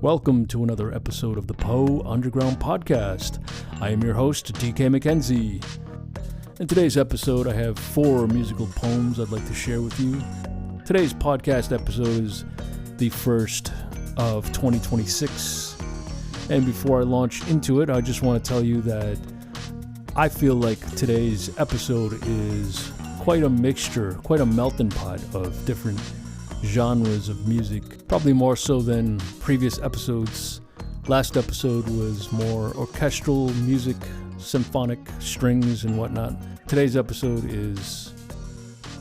Welcome to another episode of the Poe Underground Podcast. I am your host, DK Mckenzie. In today's episode, I have 4 musical poems I'd like to share with you. Today's podcast episode is the first of 2026. And before I launch into it, I just want to tell you that I feel like today's episode is quite a mixture, quite a melting pot of different genres of music, probably more so than previous episodes. Last episode was more orchestral music, symphonic strings and whatnot. Today's episode is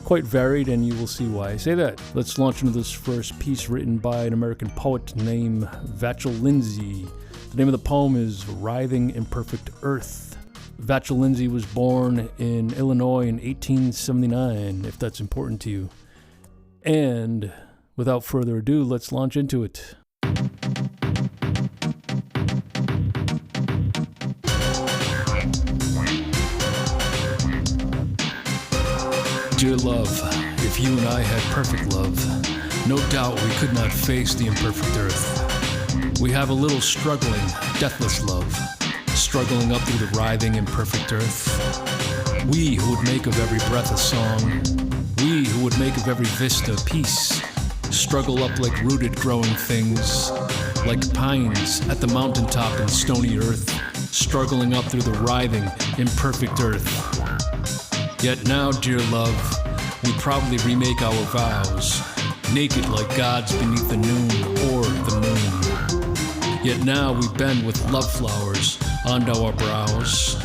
quite varied, and you will see why I say that. Let's launch into this first piece written by an American poet named Vachel Lindsay. The name of the poem is Writhing Imperfect Earth. Vachel Lindsay was born in Illinois in 1879, if that's important to you. And without further ado, let's launch into it. Dear love, if you and I had perfect love, no doubt we could not face the imperfect earth. We have a little struggling, deathless love, struggling up through the writhing, imperfect earth. We who would make of every breath a song, we who would make of every vista peace, struggle up like rooted growing things, like pines at the mountaintop in stony earth, struggling up through the writhing, imperfect earth. Yet now, dear love, we proudly remake our vows, naked like gods beneath the noon or the moon. Yet now we bend with love flowers onto our brows,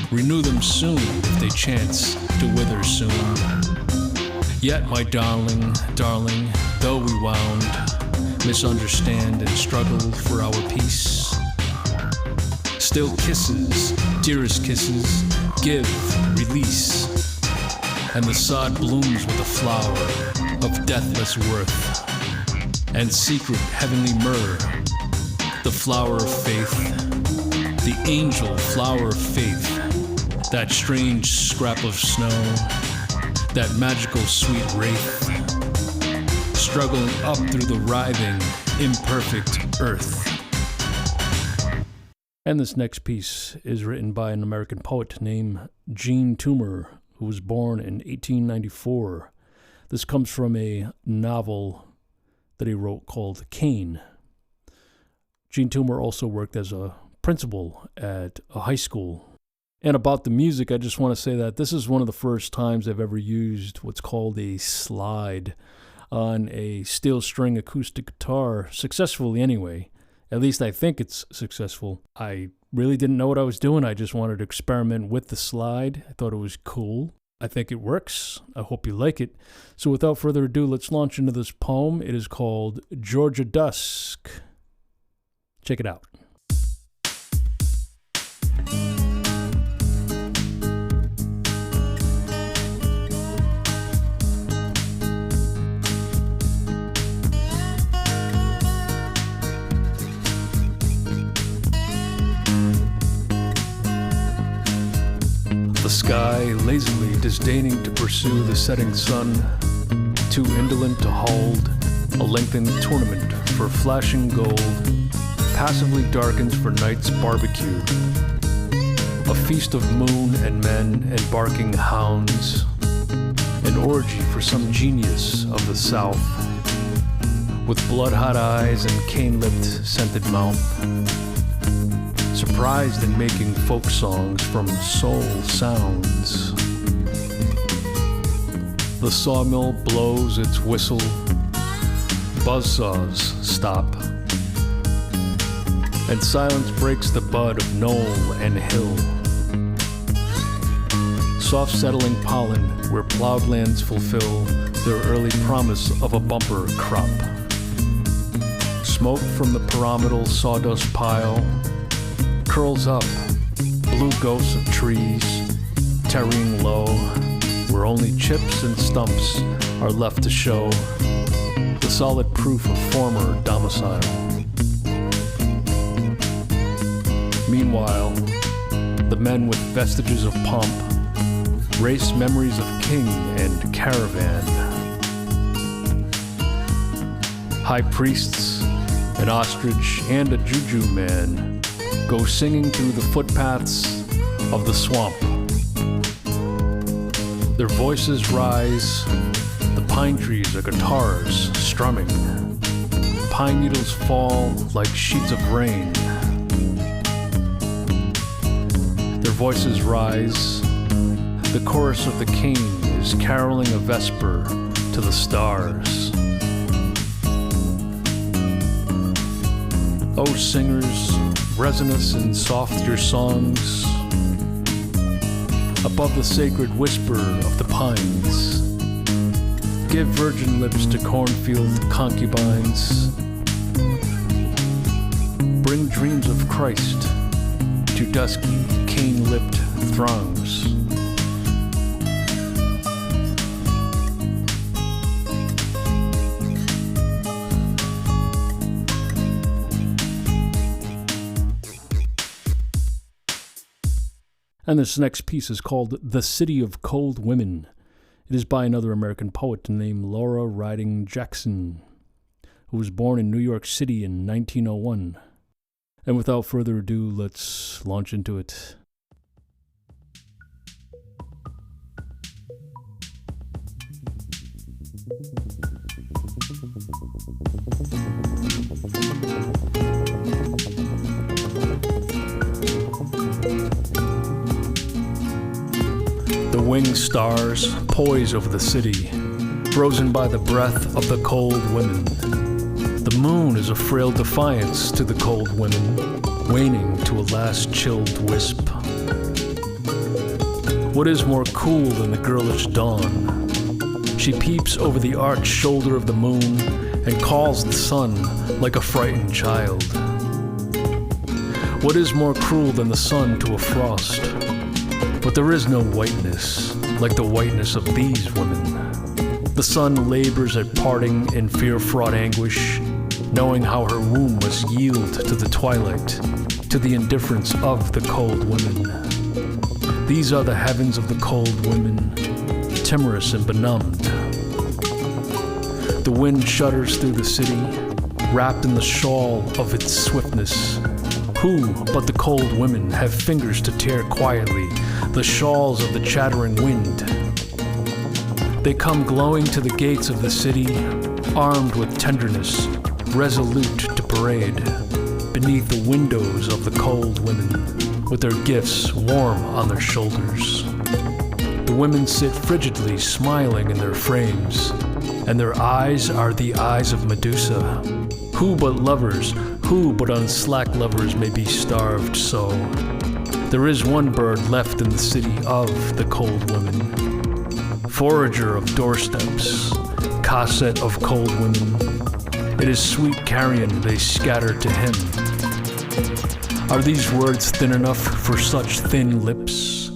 renew them soon if they chance to wither soon. Yet, my darling, darling, though we wound, misunderstand and struggle for our peace, still kisses, dearest kisses, give, release, and the sod blooms with a flower of deathless worth, and secret heavenly myrrh, the flower of faith, the angel flower of faith, that strange scrap of snow, that magical sweet wraith, struggling up through the writhing, imperfect earth. And this next piece is written by an American poet named Jean Toomer, who was born in 1894. This comes from a novel that he wrote called Cain. Jean Toomer also worked as a principal at a high school. And about the music, I just want to say that this is one of the first times I've ever used what's called a slide on a steel string acoustic guitar, successfully anyway. At least I think it's successful. I really didn't know what I was doing. I just wanted to experiment with the slide. I thought it was cool. I think it works. I hope you like it. So without further ado, let's launch into this poem. It is called Georgia Dusk. Check it out. The sky lazily disdaining to pursue the setting sun, too indolent to hold a lengthened tournament for flashing gold, passively darkens for night's barbecue, a feast of moon and men and barking hounds, an orgy for some genius of the South, with blood-hot eyes and cane-lipped scented mouth, surprised in making folk songs from soul sounds. The sawmill blows its whistle, buzzsaws stop, and silence breaks the bud of knoll and hill. Soft settling pollen where plowed lands fulfill their early promise of a bumper crop. Smoke from the pyramidal sawdust pile curls up, blue ghosts of trees, tarrying low, where only chips and stumps are left to show the solid proof of former domicile. Meanwhile, the men with vestiges of pomp race memories of king and caravan. High priests, An ostrich and a juju man go singing through the footpaths of the swamp. Their voices rise, the pine trees are guitars strumming. Pine needles fall like sheets of rain. Their voices rise, the chorus of the cane is caroling a vesper to the stars. O singers, resonance and soft your songs, above the sacred whisper of the pines. Give virgin lips to cornfield concubines. Bring dreams of Christ to dusky, cane-lipped throngs. And this next piece is called The City of Cold Women. It is by another American poet named Laura Riding Jackson, who was born in New York City in 1901. And without further ado, let's launch into it. The winged stars poise over the city, frozen by the breath of the cold women. The moon is a frail defiance to the cold women, waning to a last chilled wisp. What is more cool than the girlish dawn? She peeps over the arched shoulder of the moon and calls the sun like a frightened child. What is more cruel than the sun to a frost? But there is no whiteness like the whiteness of these women. The sun labors at parting in fear-fraught anguish, knowing how her womb must yield to the twilight, to the indifference of the cold women. These are the heavens of the cold women, timorous and benumbed. The wind shudders through the city, wrapped in the shawl of its swiftness. Who but the cold women have fingers to tear quietly the shawls of the chattering wind? They come glowing to the gates of the city, armed with tenderness, resolute to parade, beneath the windows of the cold women, with their gifts warm on their shoulders. The women sit frigidly smiling in their frames, and their eyes are the eyes of Medusa. Who but lovers, who but unslack lovers may be starved so? There is one bird left in the city of the cold women, forager of doorsteps, cassette of cold women. It is sweet carrion they scatter to him. Are these words thin enough for such thin lips?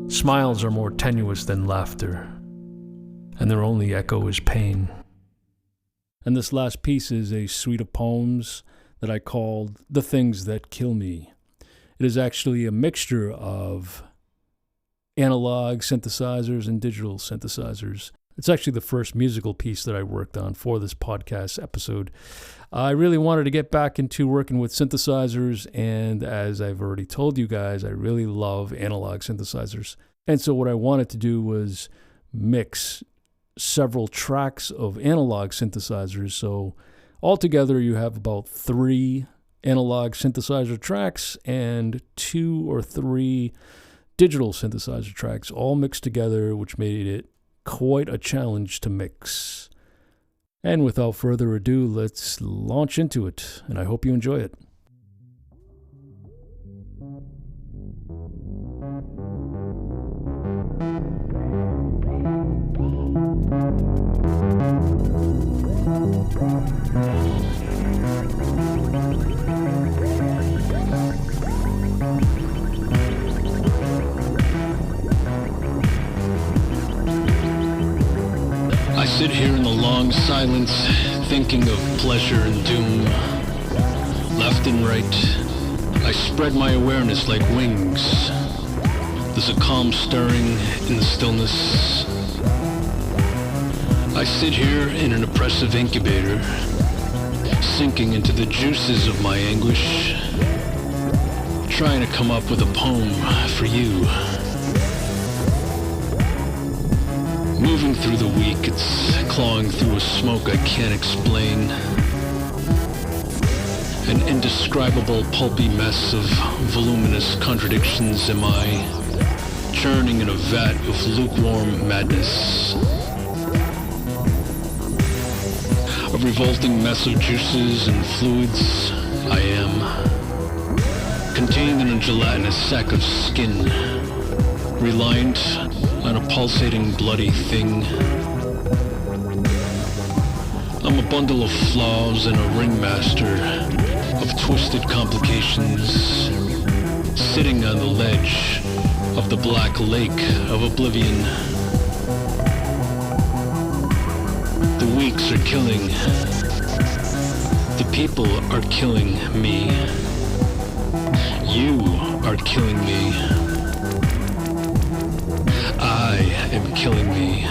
Smiles are more tenuous than laughter, and their only echo is pain. And this last piece is a suite of poems that I called The Things That Kill Me. It is actually a mixture of analog synthesizers and digital synthesizers. It's actually the first musical piece that I worked on for this podcast episode. I really wanted to get back into working with synthesizers, and as I've already told you guys, I really love analog synthesizers. And so what I wanted to do was mix several tracks of analog synthesizers. So altogether, you have about 3 analog synthesizer tracks and 2 or 3 digital synthesizer tracks, all mixed together, which made it quite a challenge to mix. And without further ado, let's launch into it, and I hope you enjoy it. I sit here in the long silence, thinking of pleasure and doom. Left and right, I spread my awareness like wings. There's a calm stirring in the stillness. I sit here in an oppressive incubator, sinking into the juices of my anguish, trying to come up with a poem for you. Moving through the week, it's clawing through a smoke I can't explain. An indescribable pulpy mess of voluminous contradictions am I, churning in a vat of lukewarm madness. A revolting mess of juices and fluids I am, contained in a gelatinous sack of skin, reliant on a pulsating bloody thing. I'm a bundle of flaws and a ringmaster of twisted complications, sitting on the ledge of the black lake of oblivion. The weeks are killing. The people are killing me. You are killing me. I am killing me.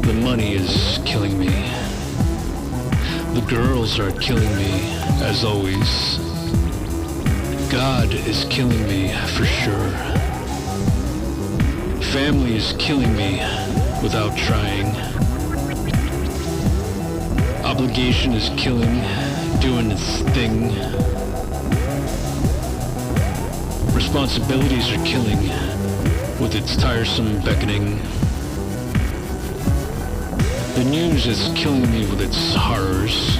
The money is killing me. The girls are killing me, as always. God is killing me, for sure. Family is killing me, without trying. Obligation is killing, doing its thing. Responsibilities are killing, with its tiresome beckoning. The news is killing me with its horrors.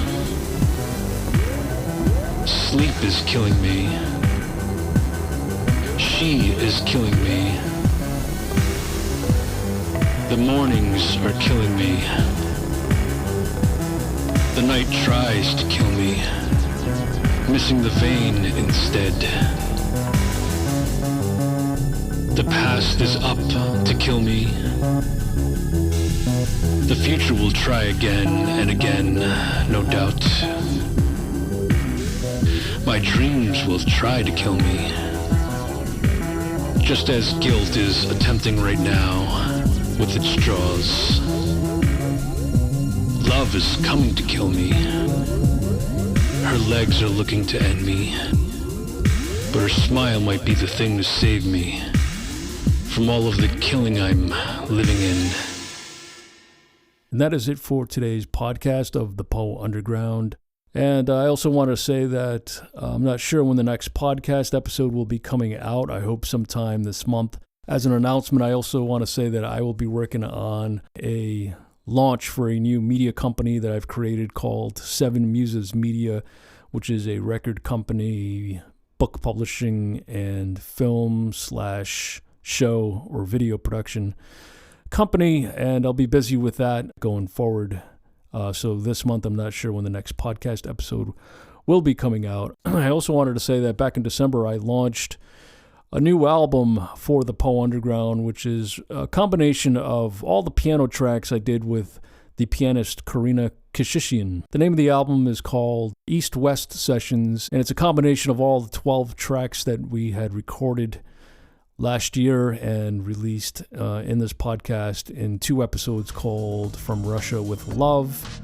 Sleep is killing me. She is killing me. The mornings are killing me. The night tries to kill me, missing the vein instead. The past is up to kill me. The future will try again and again, no doubt. My dreams will try to kill me, just as guilt is attempting right now with its jaws. Love is coming to kill me. Her legs are looking to end me, but her smile might be the thing to save me from all of the killing I'm living in. And that is it for today's podcast of the Poe Underground. And I also want to say that I'm not sure when the next podcast episode will be coming out. I hope sometime this month. As an announcement, I also want to say that I will be working on a launch for a new media company that I've created called Seven Muses Media, which is a record company, book publishing, and film/show or video production company, and I'll be busy with that going forward. So this month, I'm not sure when the next podcast episode will be coming out. I also wanted to say that back in December, I launched a new album for the Poe Underground, which is a combination of all the piano tracks I did with the pianist Karina Kishishian. The name of the album is called East-West Sessions, and it's a combination of all the 12 tracks that we had recorded last year and released in this podcast in 2 episodes called From Russia with Love,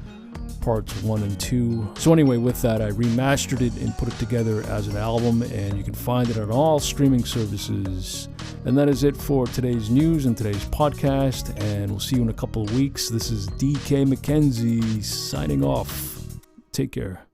parts 1 and 2. So anyway, with that, I remastered it and put it together as an album, and you can find it on all streaming services. And that is it for today's news and today's podcast, and we'll see you in a couple of weeks. This is DK Mckenzie signing off. Take care.